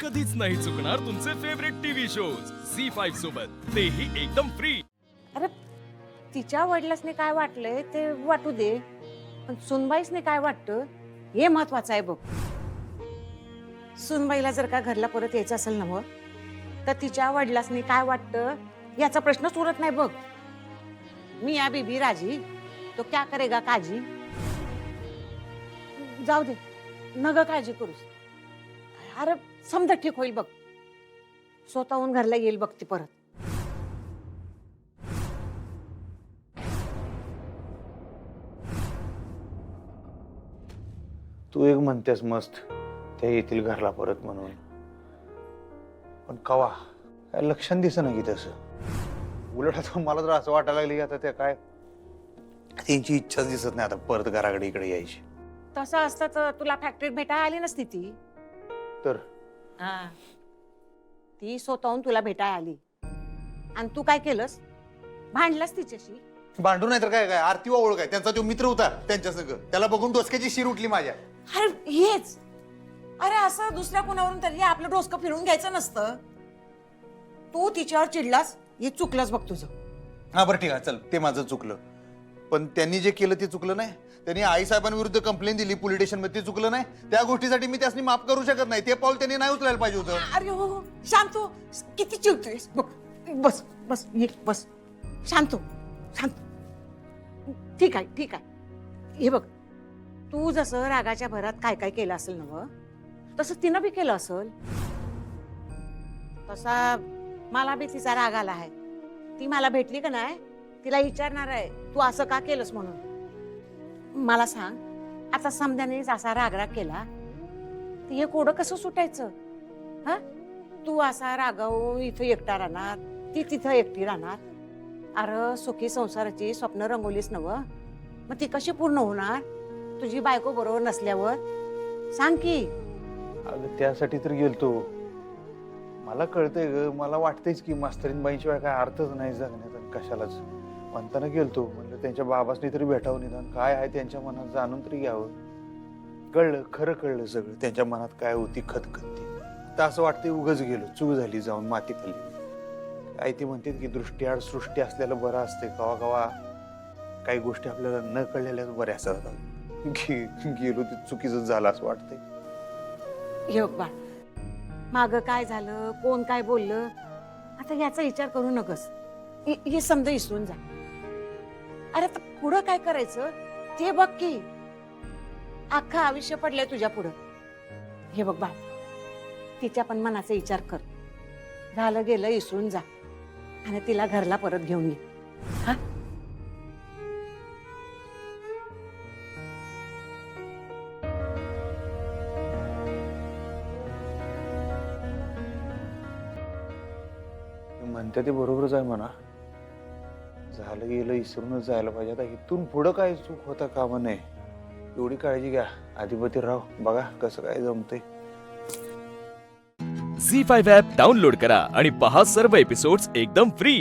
कधीच नाही चुकणार तुमचे फेवरेट टीव्ही शोज झी5 सोबत, तेही एकदम फ्री। अरे तिच्या वडिलांनी काय वाटलंय ते वाटू दे, पण सुनबाईसने काय वाटतं हे महत्वाचं आहे बघ। सुनबाईला जर का घरला परत यायचं असेल ना मग, तर तिच्या वडिलांनी काय वाटतं याचा प्रश्नच उरत नाही बघ। मिया बीबी राजी तो क्या करेगा काजी। जाऊ दे, नग काळजी करूस। अरे समजा ठीक होईल बघ, स्वतःहून घरला येईल बघ ती परत। तू एक म्हणतेस मस्त त्या येतील घरला परत म्हणून, पण कवा काय लक्षण दिसना की तसं। उलट आता मला तर असं वाटायला लागलं की आता त्या काय त्यांची इच्छाच दिसत नाही आता परत घराकडे इकडे यायची। तसं असतं तर तुला फॅक्टरीत भेटायला आली नसती ती। तर ती स्वतःहून तुला भेटायला आली आणि तू काय केलंस, भांडलास तिच्याशी। भांडू नाही तर काय, काय आरती ओळख काय त्यांचा तो मित्र होता त्यांच्या संग, त्याला बघून डोसक्याची शिर उठली माझ्या। अरे हेच, अरे असं दुसऱ्या कोणावरून तरी आपलं डोसकं फिरून घ्यायचं नसतं। तू तिच्यावर चिडलास हे चुकलंच बघ तुझं। हा बरं ठीक आहे, चल ते माझं चुकलं, पण त्यांनी जे केलं ते चुकलं नाही। त्यांनी आई साहेबांविरुद्ध कंप्लेंट दिली पोलीस स्टेशन मध्ये, ते चुकलं नाही। त्या गोष्टीसाठी मी त्यासनी माफ करू शकत नाही, ते पाऊल त्यांनी नाही उचलायला पाहिजे होतं। अरे हो शांत हो, किती चिडतोयस बघ। बस बस ये बस, शांत हो शांत। ठीक आहे ठीक आहे, हे बघ तू जसं रागाच्या भरात काय काय केलं असेल ना, तसं तिनं बी केलं असेल। तसा मला बी तिचा राग आला आहे। ती मला भेटली का नाही, तिला विचारणार आहे तू असं का केलंस म्हणून। मला सांग, आता समद्याने असा रागराग केला तर हे कोडं कसं सुटायचं? हा, तू असा रागावून इथं एकटा राहणार, ती तिथं एकटी राहणार। अरे सुखी संसाराची स्वप्न रंगवलीस नव, मग ती कशी पूर्ण होणार तुझी बायको बरोबर नसल्यावर? सांग की। अगं त्यासाठी तर गेलतो, मला कळतंय ग, मला वाटतंयच की मास्तरीन बाईंशिवाय काय अर्थच नाही जगण्यात आणि कशालाच। म्हणताना गेलतो, म्हणलं त्यांच्या बाबासनी तरी भेटावं, निदान काय आहे त्यांच्या मनात जाणून तरी घ्यावं। कळलं, खरं कळलं सगळं, त्यांच्या मनात काय होती खतखती। तर असं वाटतंय उगाच गेलो, चूक झाली जाऊन माती खाली। काय ती म्हणते की दृष्टीआड सृष्टी असलेलं बरं असते, कवा कवा काही गोष्टी आपल्याला न कळलेल्या बऱ्या असतात। गेलो ते चुकीचं झालं असं वाटतंय। हे बघ बा, माग काय झालं, कोण काय बोललं, आता याचा विचार करू नकस। हे समजा विसरून जा। अरे तर पुढं काय करायचं ते बघ की, अख्खा आयुष्य पडलंय तुझ्या पुढं। हे बघ बा, तिच्या पण मनाचा विचार कर। झालं गेलं विसरून जा आणि तिला घरला परत घेऊन ये। हा, म्हणते ते बरोबरच आहे म्हणा, झालं गेलं विसरूनच जायला पाहिजे। आता इथून पुढं काय चूक होता कामा नये, एवढी काळजी घ्या अधिपतीराव, बघा कसं काय जमतंय। झी5 ॲप डाउनलोड करा आणि पहा सर्व एपिसोड्स एकदम फ्री।